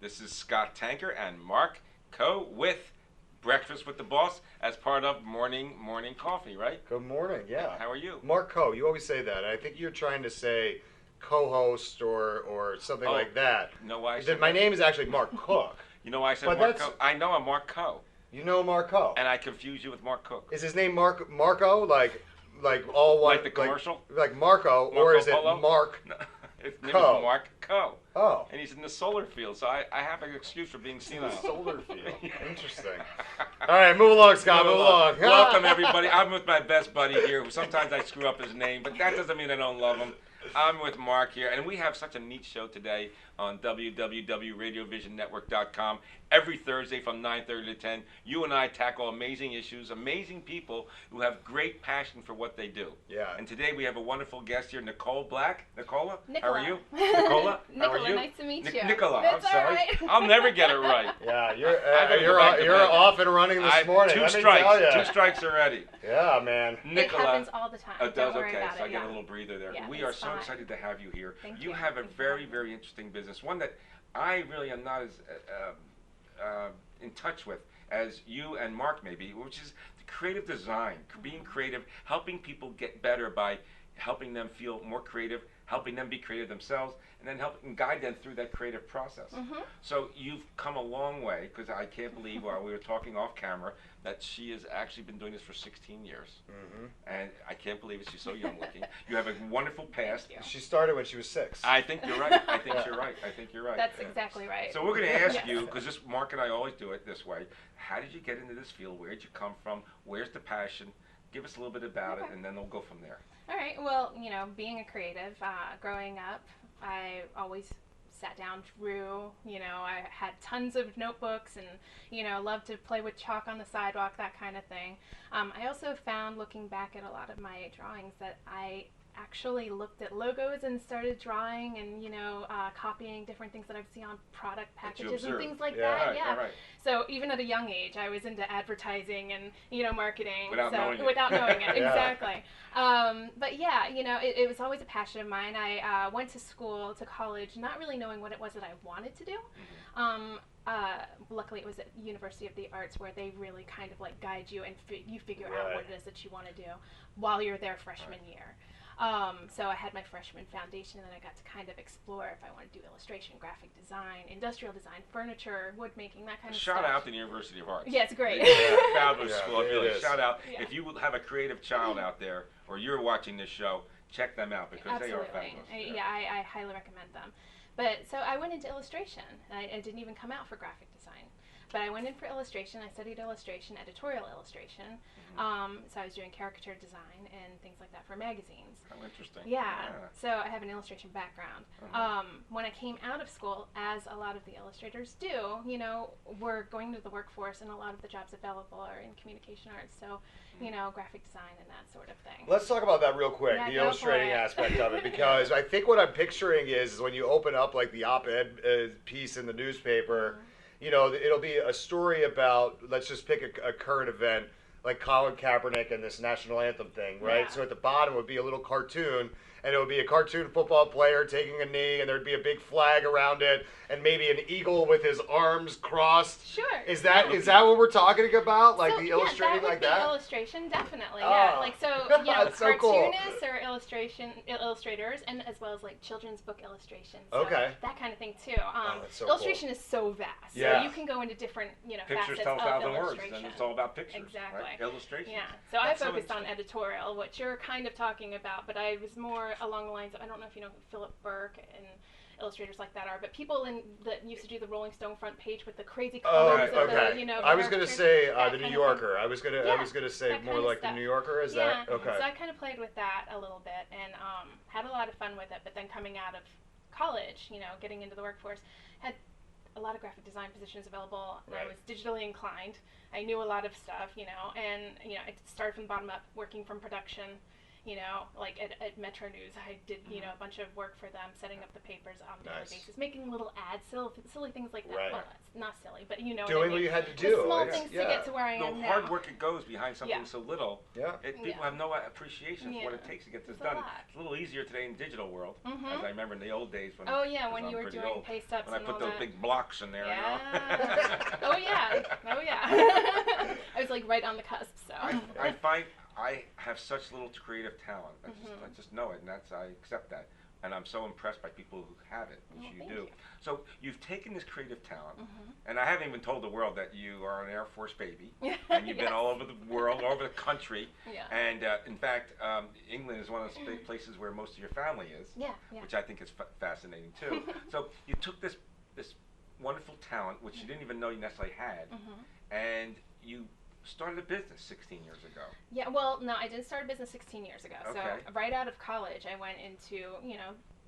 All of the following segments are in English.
This is Scott Tanker and Mark Coe with Breakfast with the Boss as part of Morning Coffee, right? Good morning, yeah. How are you? Mark Coe, you always say that. I think you're trying to say co-host or something like that. You know why I said My name is actually Mark Cook. You know why I said But Mark that's- Coe? I know I'm Mark Coe. You know Mark Coe. And I confuse you with Mark Cook. Is his name Marco? Like all one? Like the commercial? Like Marco, or is it Polo? Mark No, his name Coe. is Mark Coe. Oh. And he's in the solar field, so I have an excuse for being senile. Solar field. Interesting. All right, move along, Scott. Move along. Welcome, everybody. I'm with my best buddy here, who sometimes I screw up his name, but that doesn't mean I don't love him. I'm with Mark here, and we have such a neat show today on www.radiovisionnetwork.com. Every Thursday from 9:30 to 10, you and I tackle amazing issues, amazing people who have great passion for what they do. Yeah. And today we have a wonderful guest here, Nicole Black. Nicola? Nicola. How are you? Nicola? How are Nicola, you? nice to meet you. Nicola, That's I'm sorry. all right. I'll never get it right. Yeah, gotta go back to you're bed. off and running this morning. Two Let me strikes. tell ya. 2 strikes already. Yeah, man. Nicola. It happens all the time. Oh, it Don't does? worry Okay, about so it. I get yeah. a little breather there. Yeah, We are it's so fine. excited to have you here. Thank You you. have a Thank you for very, having me. very interesting business, one that I really am not as in touch with as you and Mark maybe, which is the creative design, being creative, helping people get better by helping them feel more creative, helping them be creative themselves, and then helping guide them through that creative process. Mm-hmm. So you've come a long way, because I can't believe while we were talking off camera that she has actually been doing this for 16 years. Mm-hmm. And I can't believe it, she's so young looking. You have a wonderful past. Thank you. She started when she was 6. I think you're right. I think you're right. I think you're right. That's exactly right. So we're going to ask Yes. you, because this Mark and I always do it this way. How did you get into this field? Where did you come from? Where's the passion? Give us a little bit about it, Okay. and then we'll go from there. All right. Well, being a creative, growing up, I always sat down, drew. I had tons of notebooks and, loved to play with chalk on the sidewalk, that kind of thing. I also found, looking back at a lot of my drawings, that I actually looked at logos and started drawing and, copying different things that I've seen on product That you packages and observed. things like Yeah. that. All right, Yeah. all right. So even at a young age, I was into advertising and, marketing. Without knowing it. Without knowing it, Yeah. exactly. But yeah, it was always a passion of mine. I went to college, not really knowing what it was that I wanted to do. Luckily, it was at University of the Arts where they really kind of like guide you and you figure out Right. what it is that you want to do while you're there freshman year. So I had my freshman foundation, and then I got to kind of explore if I want to do illustration, graphic design, industrial design, furniture, wood making, that kind of Shout stuff. out to the University of Arts. Yeah, it's great. Fabulous Yeah, school. it Really, is. shout out. Yeah. If you have a creative child out there, or you're watching this show, check them out, because they are Absolutely. fabulous. I highly recommend them. But so I went into illustration. I didn't even come out for graphic design. But I went in for illustration. I studied illustration, editorial illustration. So I was doing caricature design and things like that for magazines. How interesting. Yeah. So I have an illustration background. Uh-huh. When I came out of school, as a lot of the illustrators do, we're going to the workforce, and a lot of the jobs available are in communication arts. So, graphic design and that sort of thing. Let's talk about that real quick, Yeah, the go for illustrating it. aspect of it, because I think what I'm picturing is when you open up like the op-ed piece in the newspaper, it'll be a story about, let's just pick a current event, like Colin Kaepernick and this national anthem thing, right? Yeah. So at the bottom would be a little cartoon, and it would be a cartoon football player taking a knee, and there'd be a big flag around it, and maybe an eagle with his arms crossed. Sure. Is that what we're talking about? Like So, the illustrating yeah, like that? that? Illustration, definitely. Oh. Yeah, like That's so cool. cartoonists or illustrators, and as well as like children's book illustrations. So Okay. that kind of thing too. That's so illustration is so vast. Yeah. So you can go into different, Pictures facets tell of 1,000 words, illustration. and it's all about pictures. Exactly. Right? Illustration. Yeah. So I That's so focused on interesting. editorial, what you're kind of talking about, but I was more along the lines of, I don't know if you know who Philip Burke and illustrators like that are, but people that used to do the Rolling Stone front page with the crazy Oh, colors of okay. the, I was gonna caricatures, say that the kind New of Yorker. I was Yeah, gonna say that more kind of like the stuff. New Yorker. Is Yeah. that okay? So I kind of played with that a little bit and had a lot of fun with it. But then coming out of college, getting into the workforce, had a lot of graphic design positions available. And Right. I was digitally inclined. I knew a lot of stuff, and I started from the bottom up, working from production, like at Metro News, I did, a bunch of work for them, setting up the papers on a daily basis, making little ads, silly things like that. Right. Well, it's not silly, but you know doing what I mean. you had to do. The small things to get to where I am The now. hard work it goes behind something so little. Yeah. People have no appreciation for what it takes to get this done. It's a little easier today in the digital world, as I remember in the old days when. Oh yeah, when you were doing pay stubs when and I put those big blocks in there. Yeah. Oh yeah. I was like right on the cusp. So. I find I have such little creative talent. I just know it, and I accept that. And I'm so impressed by people who have it, which you do. So you've taken this creative talent, and I haven't even told the world that you are an Air Force baby, and you've been all over the world, all over the country. And in fact, England is one of the places where most of your family is, which I think is fascinating too. So you took this wonderful talent, which you didn't even know you necessarily had, and you started a business 16 years ago. Yeah, well, no, I didn't start a business 16 years ago. Okay. So right out of college, I went into,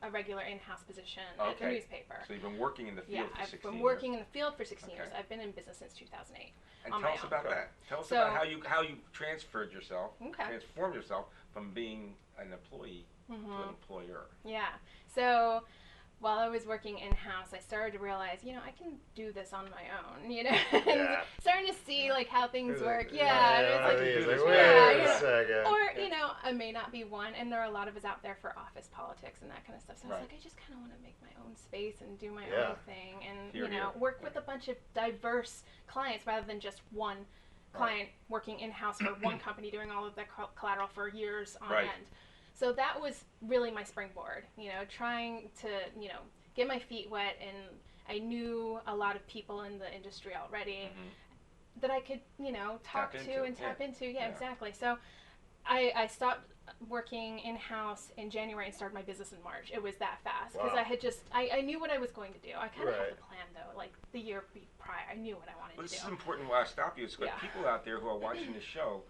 a regular in-house position at the newspaper. So you've been working in the field for 16 years. I've been working in the field for 16 years. I've been in business since 2008. And tell us about that. Tell us about how you transformed yourself from being an employee to an employer. Yeah. So while I was working in-house, I started to realize, I can do this on my own, starting to see like how things work. Wait a second. Or, I may not be one, and there are a lot of us out there for office politics and that kind of stuff. So I was like, I just kind of want to make my own space and do my own thing and, work with a bunch of diverse clients rather than just one client working in-house for one company doing all of the collateral for years on end. So that was really my springboard, trying to, get my feet wet, and I knew a lot of people in the industry already that I could, talk to and tap into. Yeah, exactly. So I stopped working in-house in January and started my business in March. It was that fast because I had I knew what I was going to do. I kind of had the plan though, like the year prior. I knew what I wanted to do. This is important why I stop you. It's got people out there who are watching the show.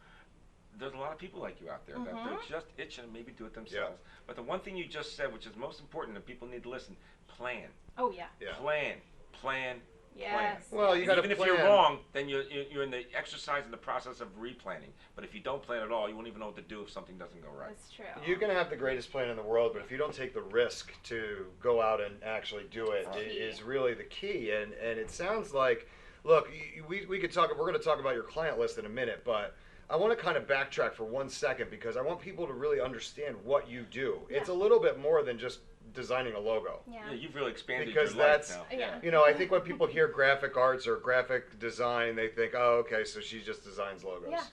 There's a lot of people like you out there that they're just itching to maybe do it themselves. But the one thing you just said, which is most important and people need to listen, plan. Oh, yeah. Plan. Yes. Well, you got to plan. Even if you're wrong, then you're in the exercise and the process of replanning. But if you don't plan at all, you won't even know what to do if something doesn't go right. That's true. You can have the greatest plan in the world, but if you don't take the risk to go out and actually do it, is really the key. And it sounds like, look, we could talk. We're going to talk about your client list in a minute, but I want to kind of backtrack for 1 second because I want people to really understand what you do. It's a little bit more than just designing a logo. Yeah, you've really expanded because your life that's, now. I think when people hear graphic arts or graphic design, they think, oh, okay, so she just designs logos. Yeah.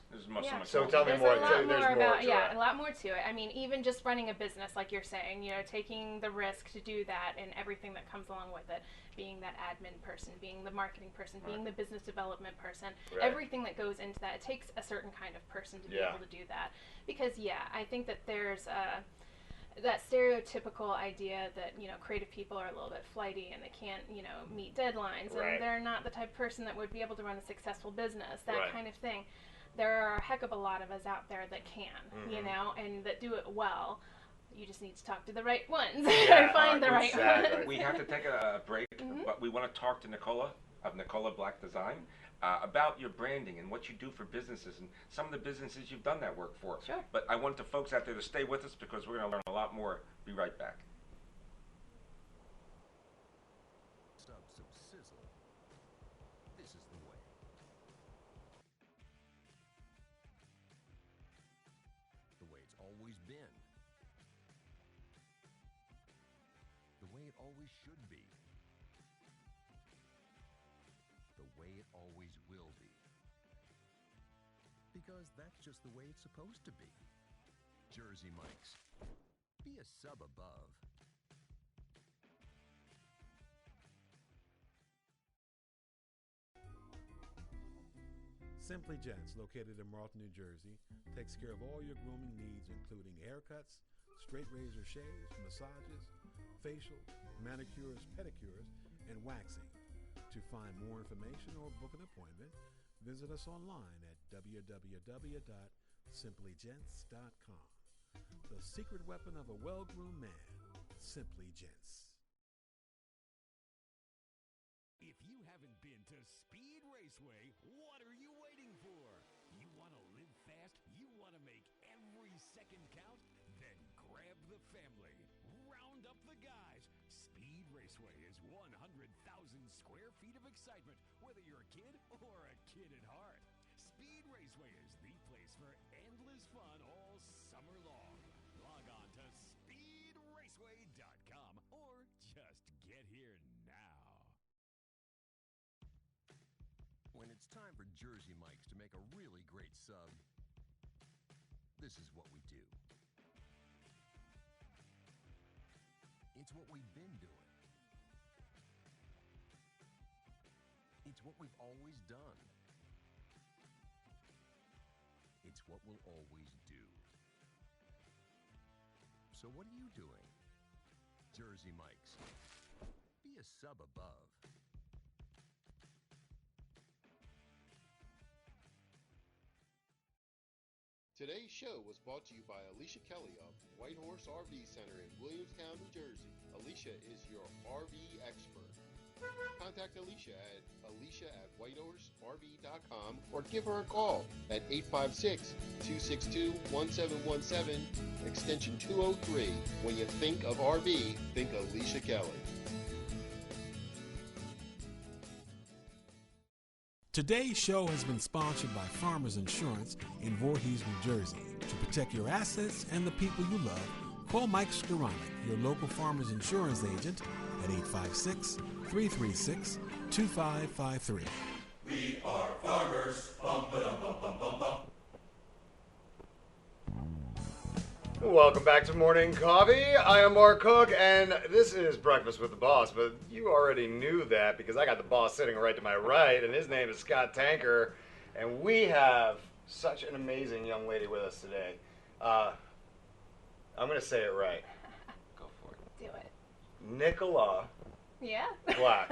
So tell me more. There's more. A lot more to it. I mean, even just running a business, like you're saying, taking the risk to do that and everything that comes along with it, being that admin person, being the marketing person, being the business development person, everything that goes into that, it takes a certain kind of person to be able to do that. Because, I think that there's that stereotypical idea that, creative people are a little bit flighty and they can't, meet deadlines and they're not the type of person that would be able to run a successful business, that kind of thing. There are a heck of a lot of us out there that can, and that do it well. You just need to talk to the right ones and find the right ones. We have to take a break, but we want to talk to Nicola of Nicola Black Design about your branding and what you do for businesses and some of the businesses you've done that work for. Sure. But I want the folks out there to stay with us because we're going to learn a lot more. Be right back. Some sizzle. This is the way. The way it's always been. The way it always should be. The way it always will be. Because that's just the way it's supposed to be. Jersey Mike's. Be a sub above. Simply Gents, located in Marlton, New Jersey, takes care of all your grooming needs, including haircuts, straight razor shaves, massages, facials, manicures, pedicures, and waxing. To find more information or book an appointment, visit us online at www.simplygents.com. The secret weapon of a well-groomed man, Simply Gents. If you haven't been to Speed Raceway, what are you waiting for? You want to live fast? You want to make every second count? Then grab the family. Round up the guys. Speed Raceway is 100,000 square feet of excitement, whether you're a kid or a kid at heart. Speed Raceway is the place for endless fun all summer long. Log on to speedraceway.com or just get here now. When it's time for Jersey Mike's to make a really great sub, this is what we do. It's what we've been doing. It's what we've always done. It's what we'll always do. So what are you doing? Jersey Mike's. Be a sub above. Today's show was brought to you by Alicia Kelly of White Horse RV Center in Williamstown, New Jersey. Alicia is your RV expert. Contact Alicia at alicia@whitehorserv.com or give her a call at 856-262-1717, extension 203. When you think of RV, think Alicia Kelly. Today's show has been sponsored by Farmers Insurance in Voorhees, New Jersey. To protect your assets and the people you love, call Mike Skoranek, your local Farmers Insurance agent, at 856-336-2553. We are farmers. Bum, ba-dum, bum, bum, bum, bum. Welcome back to Morning Coffee. I am Mark Cook, and this is Breakfast with the Boss, but you already knew that because I got the boss sitting right to my right, and his name is Scott Tanker, and we have such an amazing young lady with us today. I'm going to say it right. Go for it. Do it. Nicola Yeah. Black.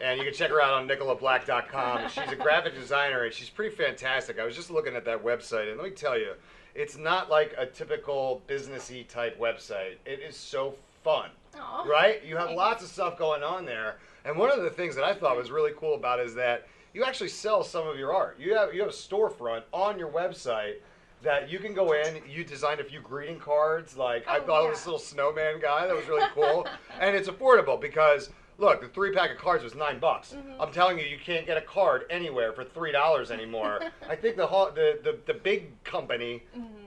And you can check her out on nicolablack.com. She's a graphic designer, and she's pretty fantastic. I was just looking at that website, and let me tell you, it's not like a typical businessy type website. It is so fun, Aw. right? You have lots of stuff going on there. And one of the things that I thought was really cool about it is that you actually sell some of your art. You have a storefront on your website that you can go in. You designed a few greeting cards. Like, I thought of this little snowman guy. That was really cool. And it's affordable because, look, the 3-pack of cards was $9. Mm-hmm. I'm telling you, you can't get a card anywhere for $3 anymore. I think the big company,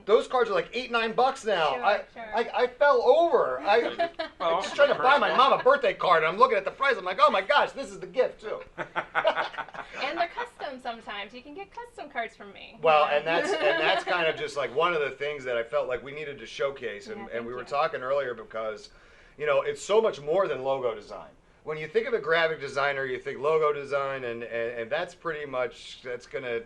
those cards are like $8-9 now. Sure. I fell over. I'm just trying to buy my mom a birthday card, and I'm looking at the price. I'm like, oh my gosh, this is the gift too. And they're custom sometimes. You can get custom cards from me. Well, and that's kind of just like one of the things that I felt like we needed to showcase, and we were talking earlier because, you know, it's so much more than logo design. When you think of a graphic designer, you think logo design, and that's pretty much that's gonna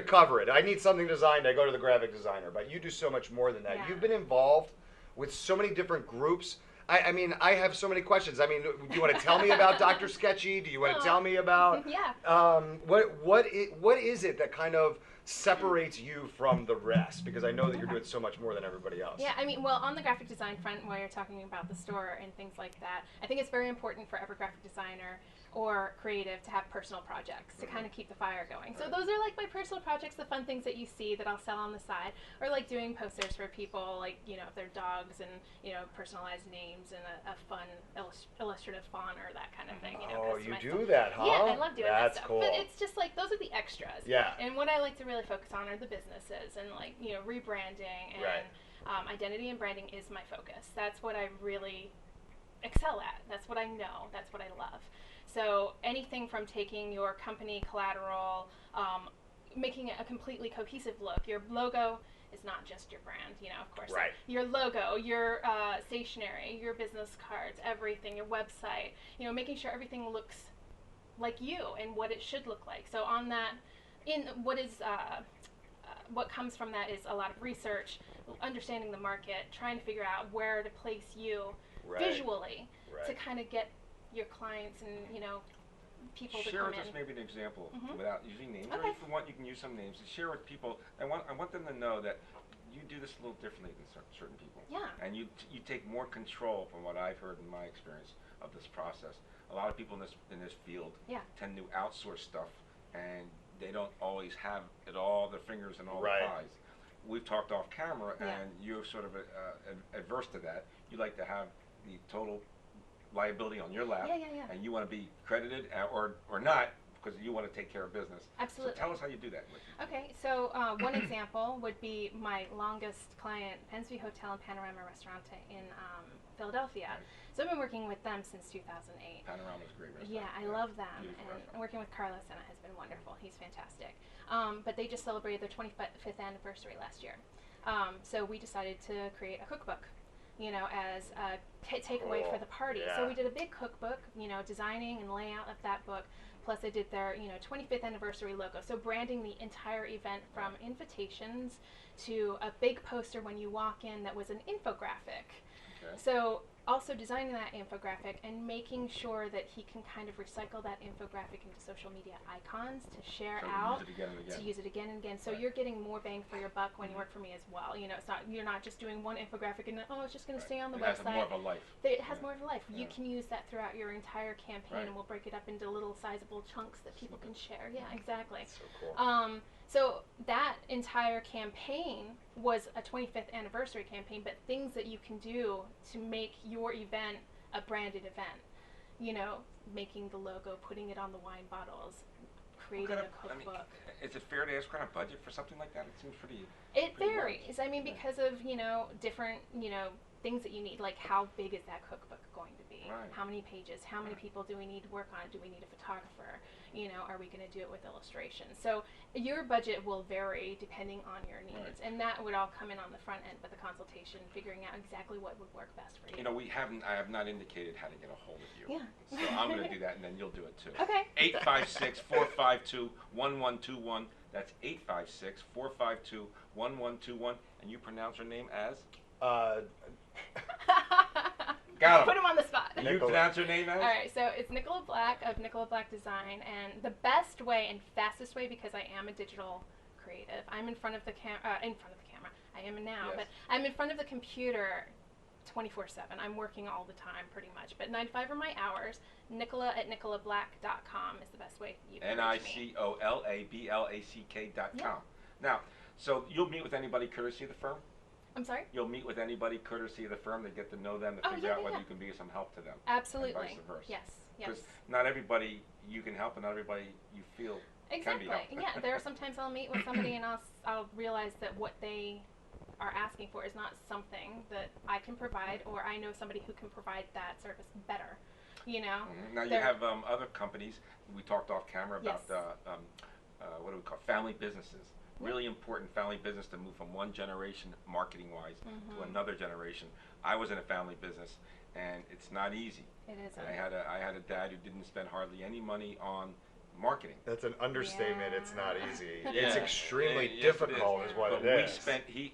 cover it. I need something designed, I go to the graphic designer. But you do so much more than that. Yeah. You've been involved with so many different groups. I mean, I have so many questions. I mean, do you want to tell me about Dr. Sketchy? Do you want to tell me about what is it that kind of separates you from the rest? Because I know that you're doing so much more than everybody else. Yeah, I mean, well, on the graphic design front, while you're talking about the store and things like that, I think it's very important for every graphic designer or creative to have personal projects to kind of keep the fire going. So those are like my personal projects, the fun things that you see that I'll sell on the side, or like doing posters for people, like, you know, if they're dogs and, you know, personalized names and a fun illustrative font or that kind of thing. You know, Oh, you customized do stuff. that, huh? Yeah, I love doing that That's stuff. cool. But it's just like, those are the extras. Yeah. And what I like to really focus on are the businesses and, like, you know, rebranding and identity and branding is my focus. That's what I really excel at. That's what I know. That's what I love. So anything from taking your company collateral, making it a completely cohesive look. Your logo is not just your brand, you know, of course. Right. Your logo, your stationery, your business cards, everything, your website, you know, making sure everything looks like you and what it should look like. So on that, what comes from that is a lot of research, understanding the market, trying to figure out where to place you visually to kind of get your clients and, you know, people to share come with us in. maybe an example without using names. Or if you want, you can use some names. And share with people. I want them to know that you do this a little differently than certain people. Yeah. And you take more control from what I've heard in my experience of this process. A lot of people in this field tend to outsource stuff, and they don't always have it all their fingers and all the pies. we've talked off camera, Yeah. and you're sort of adverse to that. You like to have the total liability on your lap, Yeah. and you want to be credited or not because you want to take care of business. Absolutely. So tell us how you do that. Okay, so one example would be my longest client, Pensby Hotel and Panorama Restaurante in Philadelphia. Right. So I've been working with them since 2008. Panorama's a great restaurant. Yeah, I love them, Beautiful and restaurant. working with Carlos Senna has been wonderful. He's fantastic. But they just celebrated their 25th anniversary last year. So we decided to create a cookbook, as a takeaway for the party. Yeah. So we did a big cookbook, designing and layout of that book. Plus, I did their 25th anniversary logo. So branding the entire event from invitations to a big poster when you walk in that was an infographic. Okay. So also designing that infographic and making sure that he can kind of recycle that infographic into social media icons to share So out, use it again and again. to use it again and again. So Right. you're getting more bang for your buck when you work for me as well. You're not just doing one infographic and it's just going to stay on the It has website. more of a life. It has Yeah. more of a life. You Yeah. can use that throughout your entire campaign, Right. and we'll break it up into little sizable chunks that people can share. Yeah, exactly. So cool. So that entire campaign was a 25th anniversary campaign, but things that you can do to make your event a branded event. Making the logo, putting it on the wine bottles, creating a cookbook. Is it fair to ask what kind of budget for something like that? It seems pretty. It pretty varies. I mean, because of, different, things that you need. Like, how big is that cookbook going to be? Right. How many pages? How many Right. people do we need to work on it? Do we need a photographer? Are we going to do it with illustrations? So your budget will vary depending on your needs. Right. And that would all come in on the front end with the consultation, figuring out exactly what would work best for you. I have not indicated how to get a hold of you. Yeah. So I'm going to do that, and then you'll do it too. Okay. 856-452-1121. That's 856-452-1121. And you pronounce her name as? Got him. Put him on the spot. And you Nicola. pronounce her name as? All right, so it's Nicola Black of Nicola Black Design, and the best way and fastest way, because I am a digital creative, I'm in front of the camera. I am now, Yes. but I'm in front of the computer 24/7. I'm working all the time, pretty much. But 9 to 5 are my hours. Nicola@nicolablack.com is the best way you can reach me. NICOLABLACK.com. Yeah. Now, so you'll meet with anybody courtesy of the firm? I'm sorry? You'll meet with anybody courtesy of the firm to get to know them, to Oh, figure yeah, out whether yeah. you can be of some help to them. Absolutely. And vice versa. Yes. Because not everybody you can help, and not everybody you feel can be Exactly. helped. Yeah. There are sometimes I'll meet with somebody and I'll realize that what they are asking for is not something that I can provide, or I know somebody who can provide that service better. Now you There- have other companies. We talked off camera about Yes. what do we call family businesses. Yeah. Really important family business to move from one generation, marketing-wise, to Mhm. another generation. I was in a family business, and it's not easy. It is. I had a dad who didn't spend hardly any money on marketing. That's an understatement. It's not Yeah. easy. Yeah. It's extremely Yes, it difficult, is. is what But it we is. spent he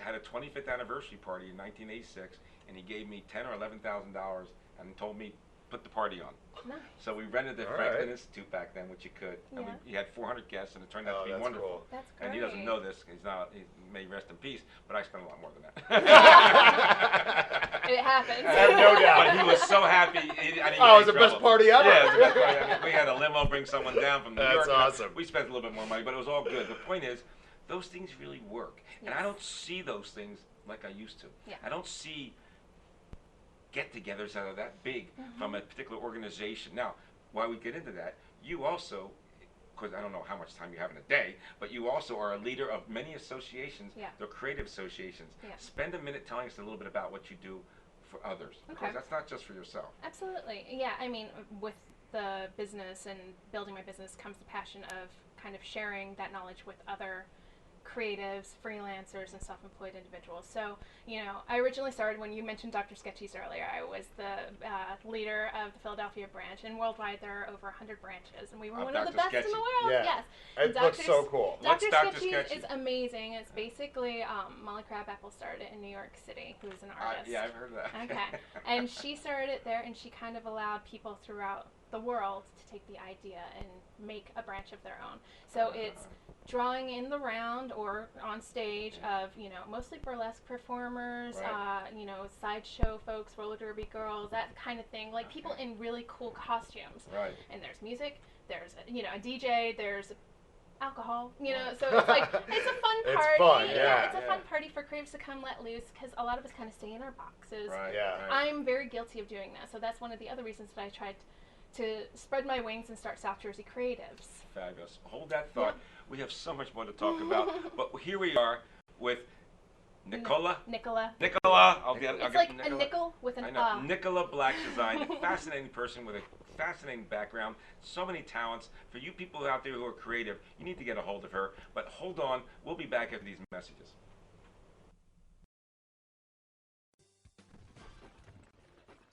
had a 25th anniversary party in 1986, and he gave me $10,000 or $11,000 and told me put the party on. Nice. So we rented the All Franklin right. Institute back then, which you could, and Yeah. he had 400 guests, and it turned out Oh, to be that's wonderful. cool. That's great. And he doesn't know this. He may rest in peace, but I spent a lot more than that. It happens. I have no doubt. But he was so happy. I didn't get Oh, it was any the best trouble. party ever. Yeah, it was the best party. I mean, we had a limo bring someone down from New That's York. and awesome. We spent a little bit more money, but it was all good. The point is, those things really work. And I Yes. don't see those things like I used to. Yeah. I don't see get-togethers that are that big from a particular organization. Now, while we get into that, you also, because I don't know how much time you have in a day, but you also are a leader of many associations. Yeah. They're creative associations. Yeah. Spend a minute telling us a little bit about what you do for others, because Okay. that's not just for yourself. Absolutely. Yeah, I mean, with the business and building my business comes the passion of kind of sharing that knowledge with other creatives, freelancers, and self-employed individuals. So, I originally started when you mentioned Dr. Sketchies earlier. I was the leader of the Philadelphia branch, and worldwide there are over 100 branches, and we were Of one of the Dr. best in the Sketchy. world. Yeah. Yes. It looks Dr. so cool. What's Dr. Dr. Sketchies Sketchy? is amazing. It's basically Molly Crabapple started it in New York City, who's an artist. Yeah, I've heard of that. Okay. And she started it there, and she kind of allowed people throughout the world to take the idea and make a branch of their own. So it's drawing in the round or on stage of, mostly burlesque performers, Right. sideshow folks, roller derby girls, that kind of thing. Like people in really cool costumes. Right. And there's music, there's, a DJ, there's alcohol, you know, so it's like, it's a fun It's party. fun, yeah. It's a fun party for creatives to come let loose, because a lot of us kind of stay in our boxes. Right. Yeah. Right. I'm very guilty of doing that, so that's one of the other reasons that I tried to spread my wings and start South Jersey Creatives. Fabulous. Hold that thought. Yep. We have so much more to talk about, but here we are with Nicola. Nicola. Nicola. It's like a nickel with an I know. Nicola Black Design. A fascinating person with a fascinating background. So many talents. For you people out there who are creative, you need to get a hold of her. But hold on. We'll be back after these messages.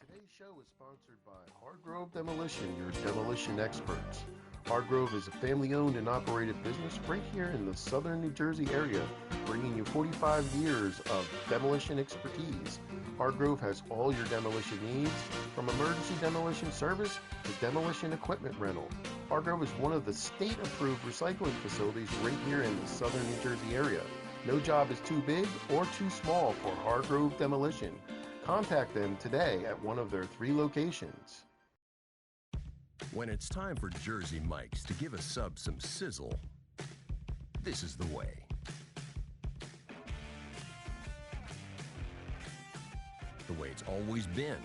Today's show is sponsored by Hargrove Demolition, your demolition experts. Hargrove is a family-owned and operated business right here in the southern New Jersey area, bringing you 45 years of demolition expertise. Hargrove has all your demolition needs, from emergency demolition service to demolition equipment rental. Hargrove is one of the state-approved recycling facilities right here in the southern New Jersey area. No job is too big or too small for Hargrove Demolition. Contact them today at one of their 3 locations. When it's time for Jersey Mike's to give a sub some sizzle, this is the way. The way it's always been.